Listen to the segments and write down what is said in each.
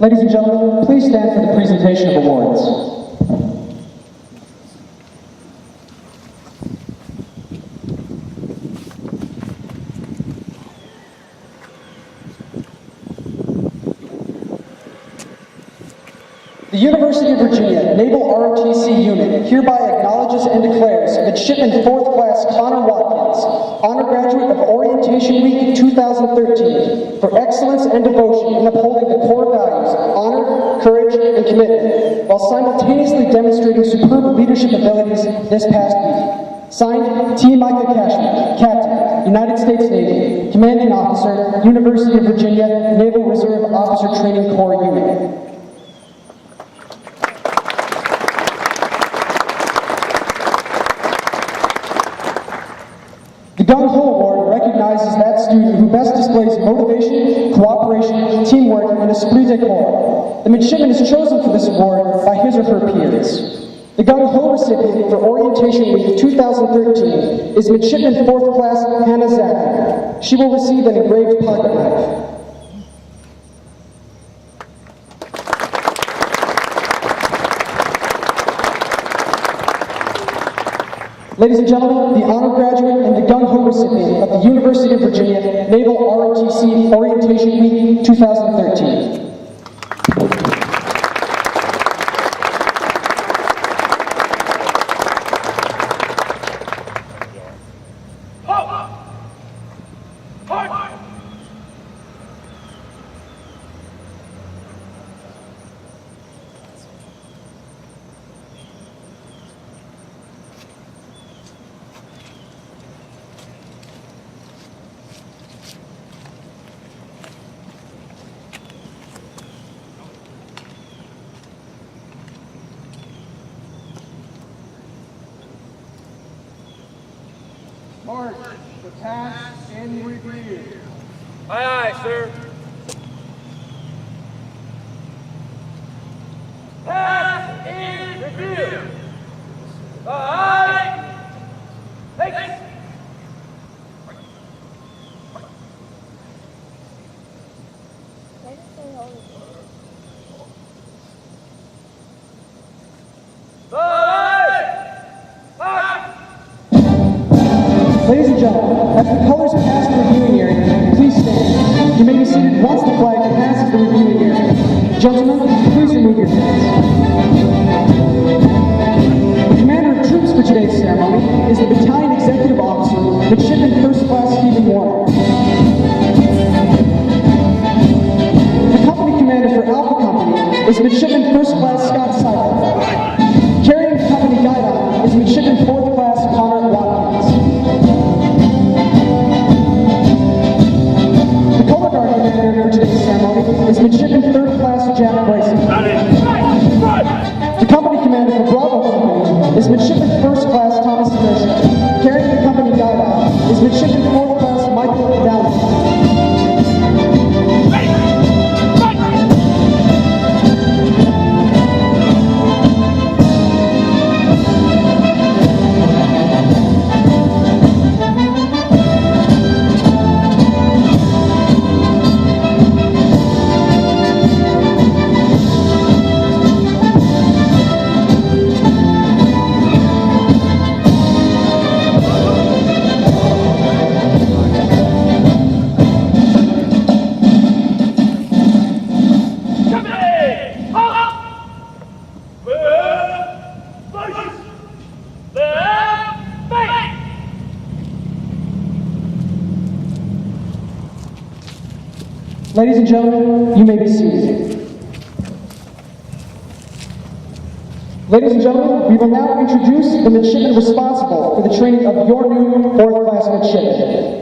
Ladies and gentlemen, please stand for the presentation of awards. The University of Virginia Naval ROTC Unit hereby acknowledges and declares Midshipman 4th Class Connor Watkins, honor graduate of Orientation Week 2013, for excellence and devotion in upholding the core values of honor, courage, and commitment, while simultaneously demonstrating superb leadership abilities this past week. Signed, T. Michael Cashman, Captain, United States Navy, Commanding Officer, University of Virginia Naval Reserve Officer Training Corps Unit. The Gung Ho Award recognizes that student who best displays motivation, cooperation, teamwork, and esprit de corps. The midshipman is chosen for this award by his or her peers. The Gung Ho recipient for Orientation Week 2013 is Midshipman 4th Class Hannah Zachary. She will receive an engraved pocket knife. Ladies and gentlemen, the honor graduate and the Gung Ho recipient of the University of Virginia Naval ROTC Orientation Week 2013. March, the task in review. Aye, aye, sir. Task in review. Aye. Take it. Ladies and gentlemen, as the colors pass the reviewing area, please stand. You may be seated once the flag passes the reviewing area. Gentlemen, please remove your hats. The commander of troops for today's ceremony is the Battalion Executive Officer, Midshipman 1st Class Stephen Warner. The company commander for Alpha Company is Midshipman 1st Class Scott Seidel. Carrying the company guidon is Midshipman 4th Class Connor Watkins. For today's ceremony is Midshipman 3rd Class Jack Bryson. The company commander for Bravo Company is Midshipman 1st Class Thomas Smith. Carrying the company guidon is Midshipman 4th Class Michael Downing. Ladies and gentlemen, you may be seated. Ladies and gentlemen, we will now introduce the midshipmen responsible for the training of your new 4th Class midshipmen.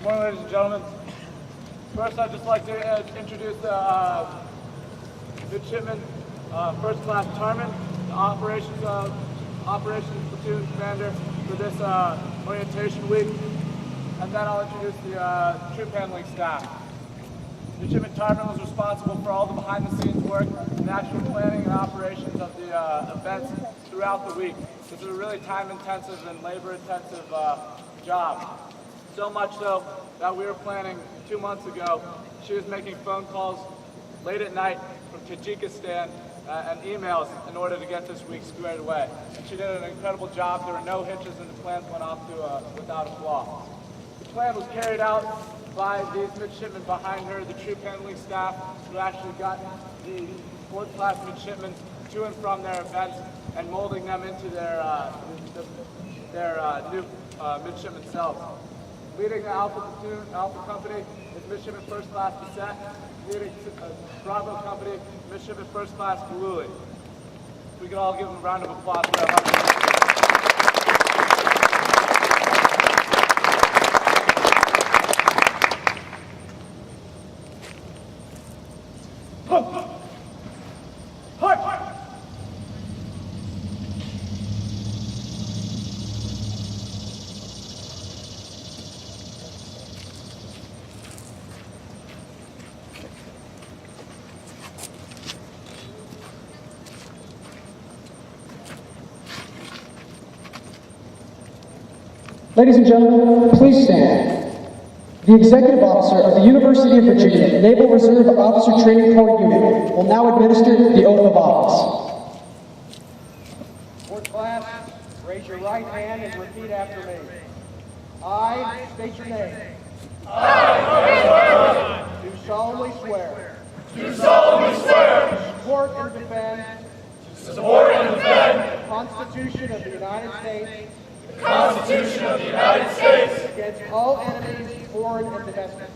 Good morning, ladies and gentlemen. First, I'd just like to introduce the midshipman, first class Tarman, the operations platoon commander for this orientation week, and then I'll introduce the troop handling staff. Midshipman Tarman was responsible for all the behind-the-scenes work and actual planning and operations of the events throughout the week. This is a really time-intensive and labor-intensive job. So much so that we were planning 2 months ago. She was making phone calls late at night from Tajikistan and emails in order to get this week squared away. And she did an incredible job. There were no hitches and the plans went off without a flaw. The plan was carried out by these midshipmen behind her, the troop handling staff, who actually got the fourth class midshipmen to and from their events and molding them into their new midshipmen selves. Leading the Alpha Company is Midshipman First Class Bissett. Leading Bravo Company, Midshipman First Class Galuli. We can all give them a round of applause for their hard work. Ladies and gentlemen, please stand. The Executive Officer of the University of Virginia Naval Reserve Officer Training Corps Unit will now administer the oath of office. Fourth class, raise your right hand and repeat after me. I state your name. I, do solemnly swear. Do solemnly swear. To support and defend. To support and defend. The Constitution of the United States. The Constitution of the United States. Against all enemies, foreign and domestic.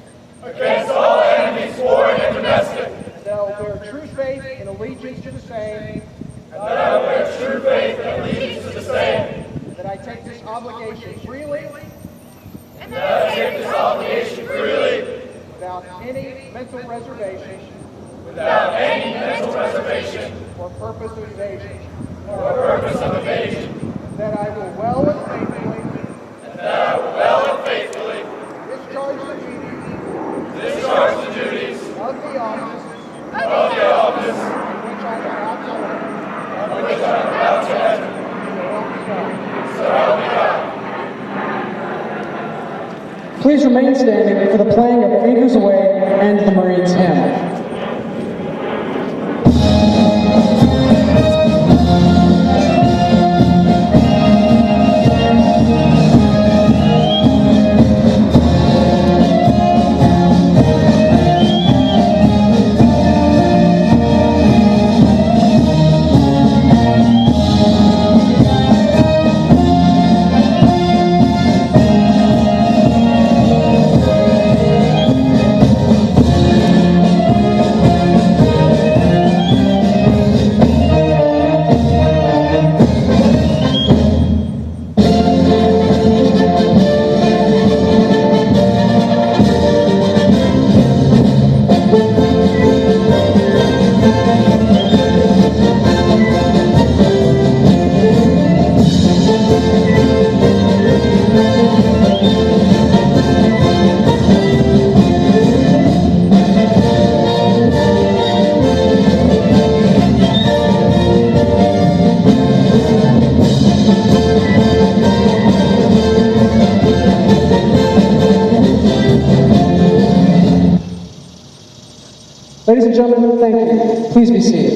Against all enemies, foreign and domestic. And that I will bear true faith and allegiance to the same. And that I will bear true faith and allegiance to the same. And that I take this obligation freely. And that I take this obligation freely. Without any mental reservation. Without any mental reservation. Or purpose of evasion. Or purpose of evasion. And that I will well and faithfully. And that I will well and faithfully. Discharge the duties. Discharge the duties. Of the office. Of the office. Which I am about to enter. Which I am about to enter. So help me God. Please remain standing for the playing of Anchors Away and the Marines Hymn. Ladies and gentlemen, thank you. Please be seated.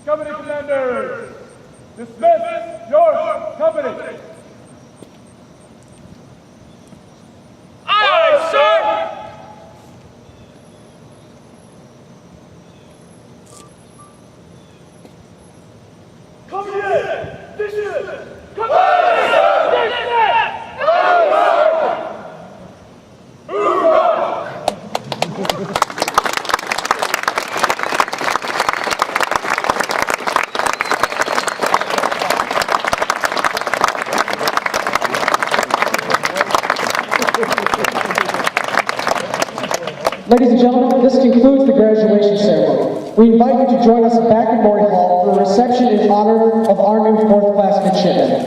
Company commanders, dismiss your company. Aye, sir! Come here! This is! Come Ladies and gentlemen, this concludes the graduation ceremony. We invite you to join us back in Maury Hall for a reception in honor of our new 4th class midshipmen.